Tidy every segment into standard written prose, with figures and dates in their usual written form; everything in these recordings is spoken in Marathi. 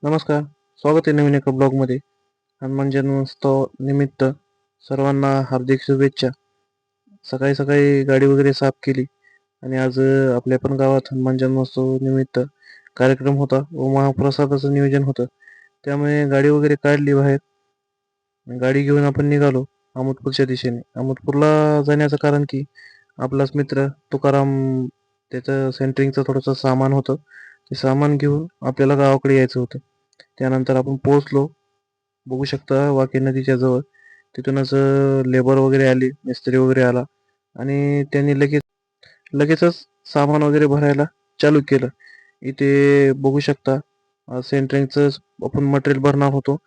नमस्कार. स्वागत आहे नवीन एका ब्लॉगमध्ये. हनुमान जन्मोत्सव निमित्त सर्वांना हार्दिक शुभेच्छा. सकाळी सकाळी गाडी वगैरे साफ केली आणि आज आपल्या पण गावात हनुमान जन्मोत्सव निमित्त कार्यक्रम होता व महाप्रसादाचं नियोजन होतं. त्यामुळे गाडी वगैरे काढली बाहेर. गाडी घेऊन आपण निघालो अहमदपूरच्या दिशेने. अहमदपूरला जाण्याचं कारण की आपलाच मित्र तुकाराम, त्याचं सेंटरिंगचं थोडंसं सामान होतं. ते सामान घेऊन आपल्याला गावाकडे यायचं होतं. त्यानंतर आपण पोहोचलो. बघू शकता वाकी नदीच्या जवळ. तिथूनच लेबर वगैरे आली, मिस्त्री वगैरे आला आणि त्यांनी लगेचच सामान वगैरे भरायला चालू केलं. इथे बघू शकता सेंटरिंगचं आपण मटेरियल भरणार होतो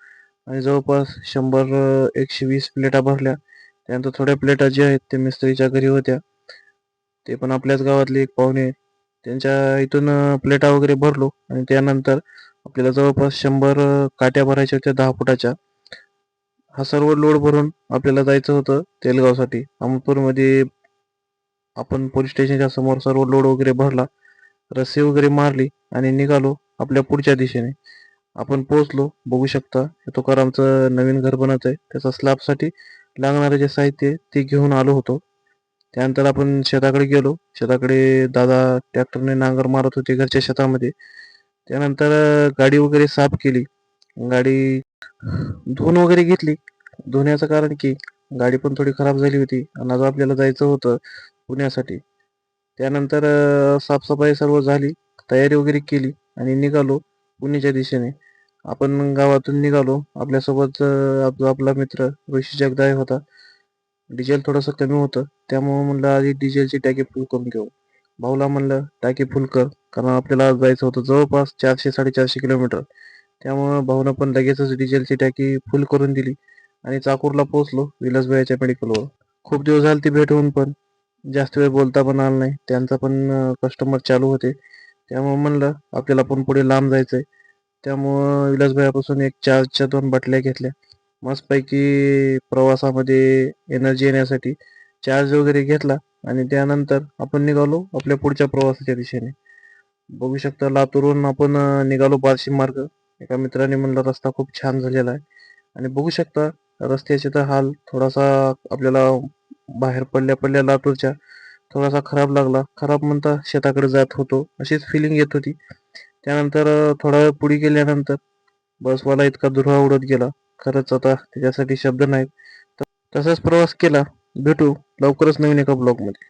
आणि जवळपास 100 120 प्लेटा भरल्या. त्यानंतर थोड्या प्लेटा ज्या आहेत ते मिस्त्रीच्या घरी होत्या. ते पण आपल्याच गावातले एक पाहुणे आहेत. त्यांच्या इथून प्लेटा वगैरे भरलो आणि त्यानंतर आपल्याला जवळपास 100 काट्या भरायच्या होत्या 10 फुटाच्या. हा सर्व लोड भरून आपल्याला जायचं होतं तेलगावसाठी. अहमदपूरमध्ये आपण पोलीस स्टेशनच्या समोर सर्व लोड वगैरे भरला, रस्सी वगैरे मारली आणि निघालो आपल्या पुढच्या दिशेने. आपण पोहोचलो. बघू शकता हे तुकारामचं नवीन घर बनत आहे. त्याचा स्लॅबसाठी लागणारे जे साहित्य आहे ते घेऊन आलो होतो. त्यानंतर आपण शेताकडे गेलो. शेताकडे दादा ट्रॅक्टरने नांगर मारत होते घरच्या शेतामध्ये. त्यानंतर गाडी वगैरे साफ केली. गाडी धुवून वगैरे घेतली. धुण्याचं कारण की गाडी पण थोडी खराब झाली होती आणि आज आपल्याला जायचं होतं पुण्यासाठी. त्यानंतर साफसफाई सर्व झाली, तयारी वगैरे केली आणि निघालो पुण्याच्या दिशेने. आपण गावातून निघालो. आपल्यासोबत आपला मित्र ऋषी जगदाळे होता. डिझेल थोडंसं कमी होतं, त्यामुळे म्हणलं आधी डिझेलची टाकी फुल करून घेऊ. भाऊला म्हणलं टाकी फुल कर, कारण आपल्याला आज जायचं होतं जवळपास 400-450 किलोमीटर. त्यामुळं भाऊनं पण लगेचच डिझेलची टाकी फुल करून दिली आणि चाकूरला पोहोचलो विलासभाईच्या मेडिकलवर. खूप दिवस झाले ती भेट होऊन पण जास्त वेळ बोलता पण आलं नाही. त्यांचा पण कस्टमर चालू होते. त्यामुळे म्हणलं आपल्याला पण पुढे लांब जायचंय. त्यामुळं विलासभाईपासून एक चार्जच्या 2 बाटल्या घेतल्या. मस्तपैकी प्रवासामध्ये एनर्जी येण्यासाठी चार्ज वगैरे घेतला आणि त्यानंतर आपण निघालो आपल्या पुढच्या प्रवासाच्या दिशेने. बघू शकता लातूरहून आपण निघालो बार्शी मार्ग. एका मित्राने म्हणलं रस्ता खूप छान झालेला आहे आणि बघू शकता रस्त्याचे तर हाल थोडासा आपल्याला बाहेर पडल्या पडल्या लातूरच्या थोडासा खराब लागला. खराब म्हणता शेताकडे जात होतो अशीच फिलिंग येत होती. त्यानंतर थोडा वेळ पुढे गेल्यानंतर बसवाला इतका धुरळा उडत गेला. खरंच आता त्याच्यासाठी शब्द नाहीत. तसाच प्रवास केला. भेटू लवकरच नवीन एका ब्लॉगमध्ये.